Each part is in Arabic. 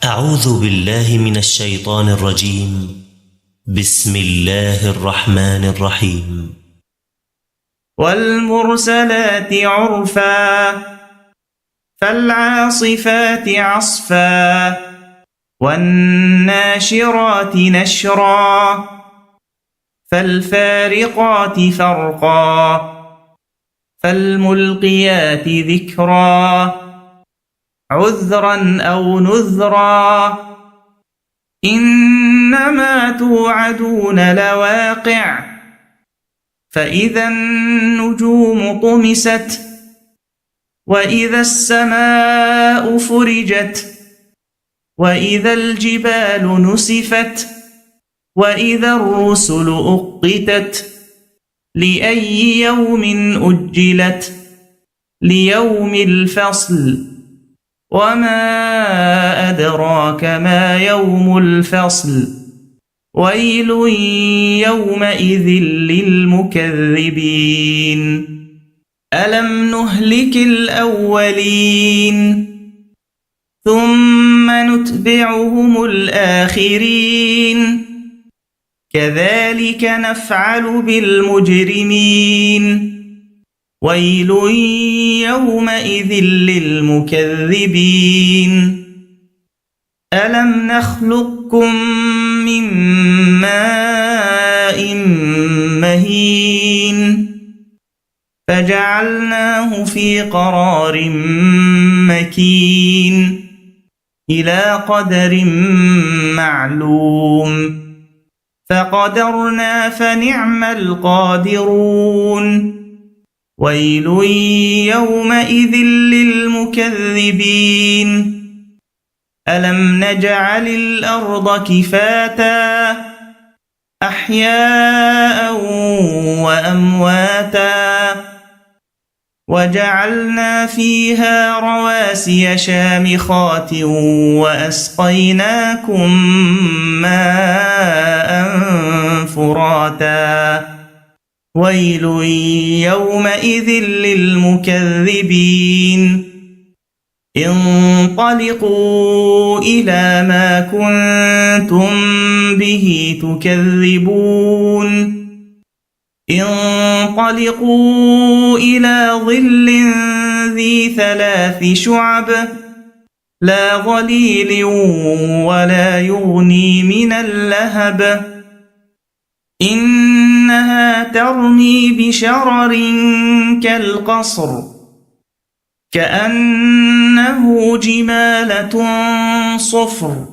أعوذ بالله من الشيطان الرجيم. بسم الله الرحمن الرحيم. والمرسلات عرفا فالعاصفات عصفا والناشرات نشرا فالفارقات فرقا فالملقيات ذكرا عذرا أو نذرا إنما توعدون لواقع فإذا النجوم طمست وإذا السماء فرجت وإذا الجبال نسفت وإذا الرسل أقتت لأي يوم أجلت ليوم الفصل وما أدراك ما يوم الفصل ويل يومئذ للمكذبين ألم نهلك الأولين ثم نتبعهم الآخرين كذلك نفعل بالمجرمين ويل يومئذ للمكذبين ألم نخلقكم من ماء مهين فجعلناه في قرار مكين إلى قدر معلوم فقدرنا فنعم القادرون ويل يومئذ للمكذبين ألم نجعل الأرض كفاتا أحياء وأمواتا وجعلنا فيها رواسي شامخات وأسقيناكم ماء فراتا ويل يومئذ للمكذبين انطلقوا إلى ما كنتم به تكذبون انطلقوا إلى ظل ذي 3 شعب لا ظليل ولا يغني من اللهب إنها ترمي بشرر كالقصر كأنه جمالة صفر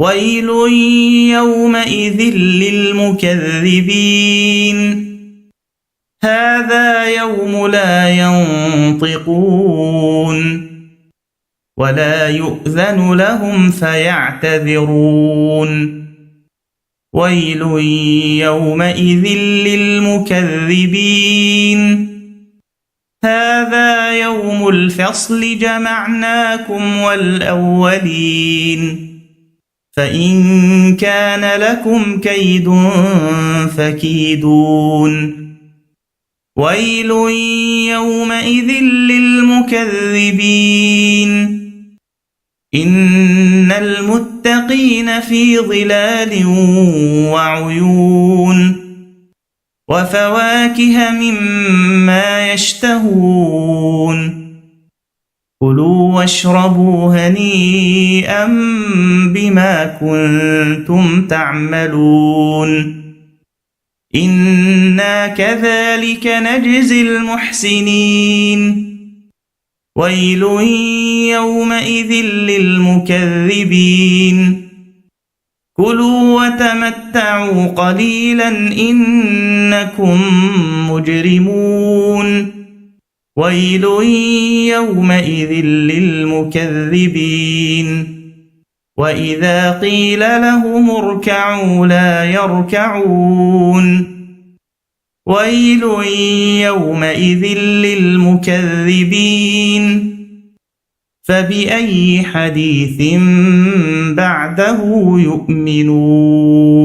ويل يومئذ للمكذبين هذا يوم لا ينطقون ولا يؤذن لهم فيعتذرون ويل يومئذ للمكذبين هذا يوم الفصل جمعناكم والأولين فإن كان لكم كيد فكيدون ويل يومئذ للمكذبين إن المتقين في ظلال وعيون وفواكه مما يشتهون كلوا واشربوا هنيئا بما كنتم تعملون إنا كذلك نجزي المحسنين ويل يومئذ للمكذبين كلوا وتمتعوا قليلا إنكم مجرمون ويل يومئذ للمكذبين وإذا قيل لهم اركعوا لا يركعون ويل يومئذ للمكذبين فبأي حديث بعده يؤمنون